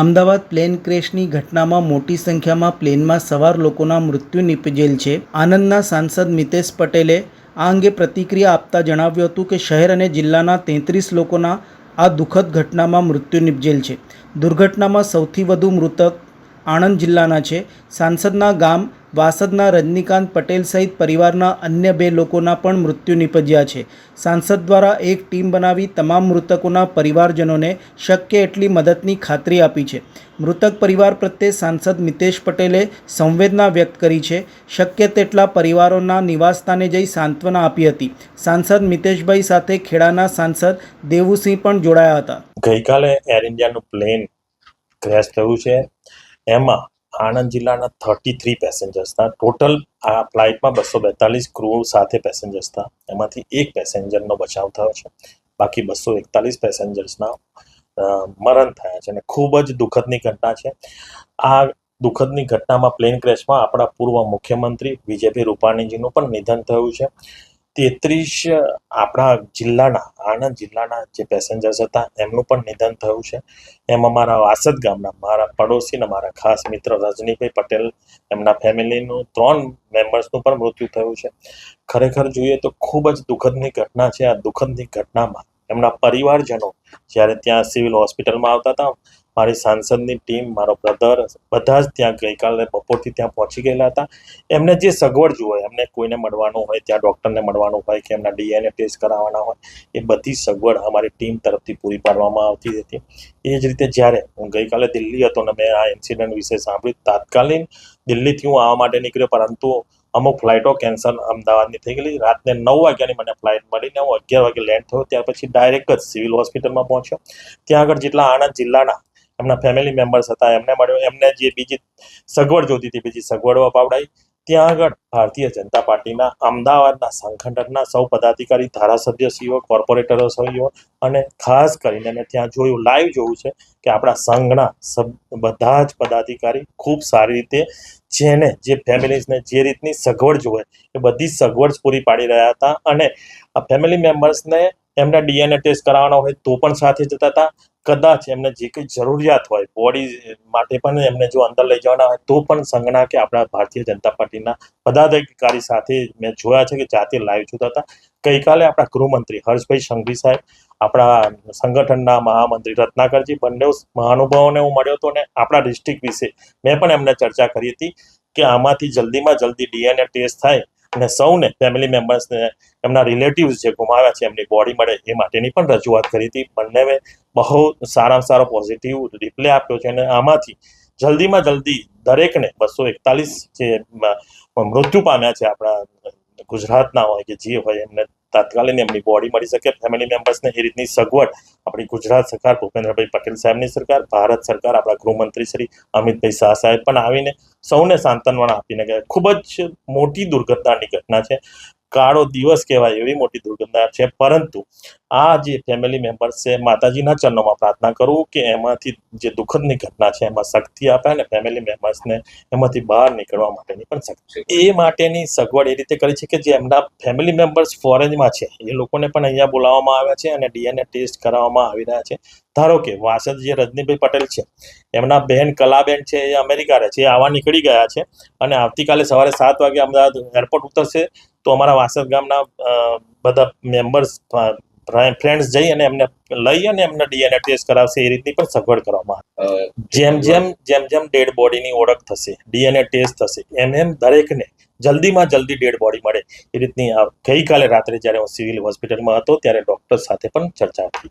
Ahmedabad plane ક્રેશની ઘટનામાં મોટી સંખ્યામાં પ્લેનમાં સવાર લોકોના મૃત્યુ નિપજેલ છે. આણંદના સાંસદ મિતેશ પટેલે આ અંગે પ્રતિક્રિયા આપતા જણાવ્યું હતું કે શહેર અને જિલ્લાના 33 લોકોના આ દુઃખદ ઘટનામાં મૃત્યુ નિપજેલ છે. દુર્ઘટનામાં સૌથી વધુ મૃતક આણંદ જિલ્લાના છે. સાંસદના ગામ વાસદના રજનીકાંત પટેલ સહિત પરિવારના અન્ય 2 લોકોના પણ મૃત્યુ નિપજ્યા છે. સાંસદ દ્વારા એક ટીમ બનાવી તમામ મૃતકોના પરિવારજનોને શક્ય એટલી મદદની ખાતરી આપી છે. મૃતક પરિવાર પ્રત્યે સાંસદ મિતેશ પટેલે સંવેદના વ્યક્ત કરી છે. શક્ય તેટલા પરિવારોના નિવાસસ્થાને જઈ સાંત્વના આપી હતી. સાંસદ મિતેશભાઈ સાથે ખેડાના સાંસદ દેવુસિંહ પણ જોડાયા હતા. ગઈકાલે એર ઇન્ડિયાનું પ્લેન ક્રેશ થયું છે. એમાં આણંદ જિલ્લાના 33 પેસેન્જર્સ હતા. ટોટલ આ ફ્લાઇટમાં 242 ક્રૂ સાથે પેસેન્જર્સ હતા. એમાંથી એક પેસેન્જરનો બચાવ થયો છે. બાકી 241 પેસેન્જર્સના મરણ થયા છે અને ખૂબ જ દુઃખદની ઘટના છે. આ દુઃખદની ઘટનામાં પ્લેન ક્રેશમાં આપણા પૂર્વ મુખ્યમંત્રી વિજયભાઈ રૂપાણીજીનું પણ નિધન થયું છે. 33 આપણા જિલ્લાના આણંદ જિલ્લાના જે પેસેન્જર્સ હતા એમનું પણ નિધન થયું છે. એમાં મારા વાસદ ગામના મારા પડોશીના મારા ખાસ મિત્ર રજનીભાઈ પટેલ એમના ફેમિલીનું 3 મેમ્બર્સનું પણ મૃત્યુ થયું છે. ખરેખર જોઈએ તો ખૂબ જ દુઃખદની ઘટના છે. આ દુઃખદની ઘટનામાં એમના પરિવારજનો જ્યારે ત્યાં સિવિલ હોસ્પિટલમાં આવતા હતા, મારી સાંસદની ટીમ, મારો બ્રધર બધા જ ત્યાં ગઈકાલે બપોરથી ત્યાં પહોંચી ગયેલા હતા. એમને જે સગવડ જોઈએ, એમને કોઈને મળવાનું હોય, ત્યાં ડૉક્ટરને મળવાનું હોય કે એમના DNA ટેસ્ટ કરાવવાના હોય, એ બધી સગવડ અમારી ટીમ તરફથી પૂરી પાડવામાં આવતી હતી. એ જ રીતે જ્યારે હું ગઈકાલે દિલ્હી હતો ને મેં આ ઇન્સિડન્ટ વિશે સાંભળ્યું, તાત્કાલિક દિલ્હીથી હું આવવા માટે નીકળ્યો, પરંતુ અમુક ફ્લાઇટો કેન્સલ અમદાવાદની થઈ ગયેલી. રાતને 9 વાગ્યાની મને ફ્લાઇટ મળીને હું 11 વાગે લેન્ડ થયો. ત્યાર પછી ડાયરેક્ટ જ સિવિલ હોસ્પિટલમાં પહોંચ્યો. ત્યાં આગળ જેટલા આણંદ જિલ્લાના એમના ફેમિલી મેમ્બર્સ હતા એમને મળ્યો. એમને જે બીજી સગવડ જોતી હતી બીજી સગવડો અપાવડાવી. ત્યાં આગળ ભારતીય જનતા પાર્ટીના અમદાવાદના સંગઠનના સૌ પદાધિકારી, ધારાસભ્યશ્રીઓ, કોર્પોરેટરોશ્રીઓ અને ખાસ કરીને મેં ત્યાં જોયું, લાઈવ જોયું છે કે આપણા સંઘના બધા જ પદાધિકારી ખૂબ સારી રીતે જેને જે ફેમિલીઝને જે રીતની સગવડ જોઈએ એ બધી સગવડ પૂરી પાડી રહ્યા હતા. અને આ ફેમિલી મેમ્બર્સને એમના DNA ટેસ્ટ કરાવવાનો હોય તો પણ સાથે જતા હતા. કદાચ એમને જે કંઈ જરૂરિયાત હોય બોડી માટે પણ એમને જો અંદર લઈ જવાના હોય તો પણ સંઘના કે આપણા ભારતીય જનતા પાર્ટીના પદાધિકારી સાથે મેં જોયા છે કે જાતે લાઈવ જોતા હતા. ગઈકાલે આપણા ગૃહમંત્રી હર્ષભાઈ સંઘવી સાહેબ, આપણા સંગઠનના મહામંત્રી રત્નાકરજી, બંને મહાનુભાવોને હું મળ્યો હતો અને આપણા ડિસ્ટ્રિક્ટ વિશે મેં પણ એમને ચર્ચા કરી હતી કે આમાંથી જલ્દીમાં જલ્દી DNA ટેસ્ટ થાય અને સૌને ફેમિલી મેમ્બર્સને એમના રિલેટિવ્સ જે ગુમાવ્યા છે એમની બોડી મળે એ માટેની પણ રજૂઆત કરી હતી. બંને બહુ સારામાં સારો પોઝિટિવ રિપ્લે આપ્યો છે અને આમાંથી જલ્દીમાં જલ્દી દરેકને 241 જે મૃત્યુ પામ્યા છે આપણા ગુજરાતના હોય કે જે હોય એમને તાત્કાલિક એમની બોડી મળી શકે ફેમિલી મેમ્બર્સને. એ રીતની સગવડ આપણી ગુજરાત સરકાર, ભૂપેન્દ્રભાઈ પટેલ સાહેબની સરકાર, ભારત સરકાર, આપણા ગૃહમંત્રી શ્રી અમિતભાઈ શાહ સાહેબ પણ આવીને સૌને સાંત્વના આપીને ગયા. ખૂબ જ મોટી દુર્ઘટનાની ઘટના છે. કાળો દિવસ કહેવાય એવી મોટી દુર્ઘટના છે. પરંતુ આ જે ફેમિલી મેમ્બર્સ છે, માતાજીના ચરણોમાં પ્રાર્થના કરું કે એમાંથી જે દુઃખદની ઘટના છે એમાં શક્તિ આપે અને ફેમિલી મેમ્બર્સને એમાંથી બહાર નીકળવા માટેની પણ શક્તિ. એ માટેની સગવડ એ રીતે કરી છે કે જે એમના ફેમિલી મેમ્બર્સ ફોરેનમાં છે એ લોકોને પણ અહીંયા બોલાવવામાં આવ્યા છે અને DNA ટેસ્ટ કરાવવામાં આવી રહ્યા છે. ધારો કે વાસદ જે રજનીભાઈ પટેલ છે એમના બહેન કલાબેન છે એ અમેરિકા રહે છે, એ આવા નીકળી ગયા છે અને આવતીકાલે સવારે 7 વાગે અમદાવાદ એરપોર્ટ ઉતરશે. તો અમારા વાસદ ગામના બધા મેમ્બર્સ ફ્રેન્ડ્સ જઈ અને એમને લઈ અને એમને DNA ટેસ્ટ કરાવશે. એ રીતની પણ સગવડ કરવામાં આવે. જેમ જેમ ડેડ બોડીની ઓળખ થશે, DNA ટેસ્ટ થશે, એમ દરેકને જલ્દીમાં જલ્દી ડેડ બોડી મળે એ રીતની ગઈકાલે રાત્રે જ્યારે હું સિવિલ હોસ્પિટલમાં હતો ત્યારે ડૉક્ટર સાથે પણ ચર્ચા કરી.